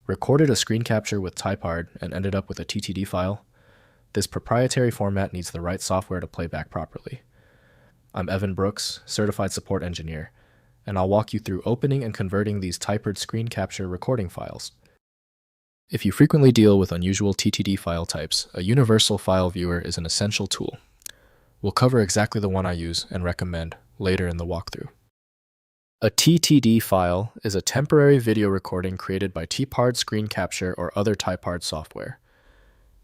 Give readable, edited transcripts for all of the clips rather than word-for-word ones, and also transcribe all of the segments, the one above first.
Recorded a screen capture with Tipard and ended up with a TTD file? This proprietary format needs the right software to play back properly. I'm Evan Brooks, Certified Support Engineer, and I'll walk you through opening and converting these Tipard screen capture recording files. If you frequently deal with unusual TTD file types, a universal file viewer is an essential tool. We'll cover exactly the one I use and recommend later in the walkthrough. A TTD file is a temporary video recording created by Tipard Screen Capture or other Tipard software.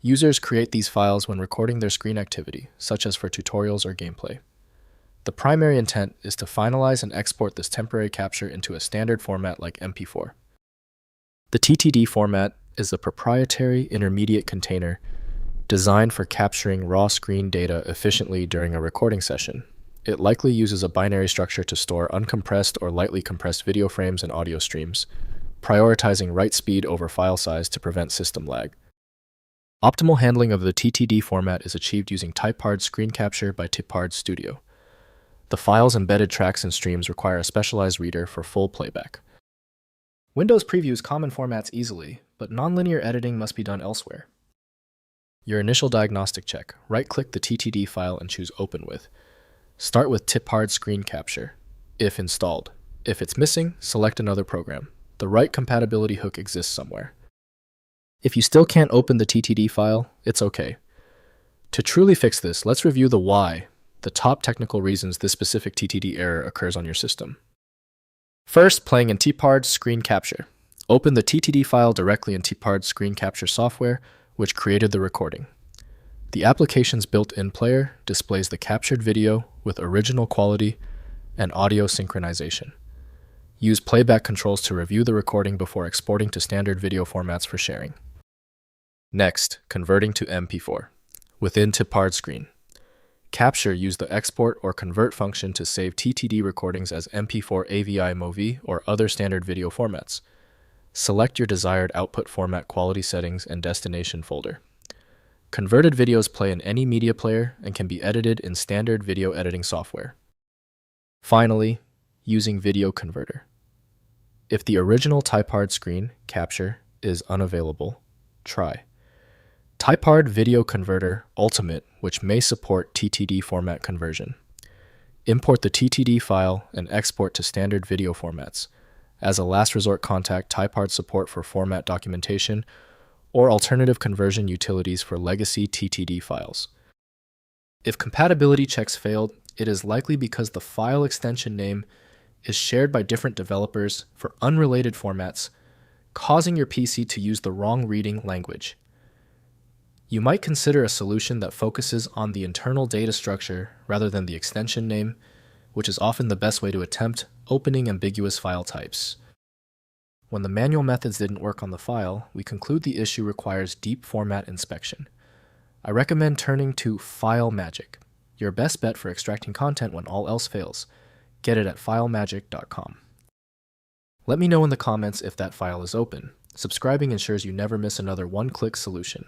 Users create these files when recording their screen activity, such as for tutorials or gameplay. The primary intent is to finalize and export this temporary capture into a standard format like MP4. The TTD format is a proprietary intermediate container designed for capturing raw screen data efficiently during a recording session. It likely uses a binary structure to store uncompressed or lightly compressed video frames and audio streams, prioritizing write speed over file size to prevent system lag. Optimal handling of the TTD format is achieved using Tipard Screen Capture by Tipard Studio. The file's embedded tracks and streams require a specialized reader for full playback. Windows previews common formats easily, but nonlinear editing must be done elsewhere. Your initial diagnostic check: right-click the TTD file and choose Open With. Start with Tipard Screen Capture, if installed. If it's missing, select another program. The right compatibility hook exists somewhere. If you still can't open the TTD file, it's okay. To truly fix this, let's review the why, the top technical reasons this specific TTD error occurs on your system. First, playing in Tipard Screen Capture. Open the TTD file directly in Tipard Screen Capture software, which created the recording. The application's built-in player displays the captured video with original quality and audio synchronization. Use playback controls to review the recording before exporting to standard video formats for sharing. Next, converting to MP4. Within Tipard Screen Capture, use the export or convert function to save TTD recordings as MP4 AVI MOV or other standard video formats. Select your desired output format, quality settings, and destination folder. Converted videos play in any media player and can be edited in standard video editing software. Finally, using Video Converter. If the original Tipard Screen Capture is unavailable, try Tipard Video Converter Ultimate, which may support TTD format conversion. Import the TTD file and export to standard video formats. As a last resort, contact Tipard support for format documentation or alternative conversion utilities for legacy TTD files. If compatibility checks failed, it is likely because the file extension name is shared by different developers for unrelated formats, causing your PC to use the wrong reading language. You might consider a solution that focuses on the internal data structure rather than the extension name, which is often the best way to attempt opening ambiguous file types. When the manual methods didn't work on the file, we conclude the issue requires deep format inspection. I recommend turning to File Magic, your best bet for extracting content when all else fails. Get it at filemagic.com. Let me know in the comments if that file is open. Subscribing ensures you never miss another one-click solution.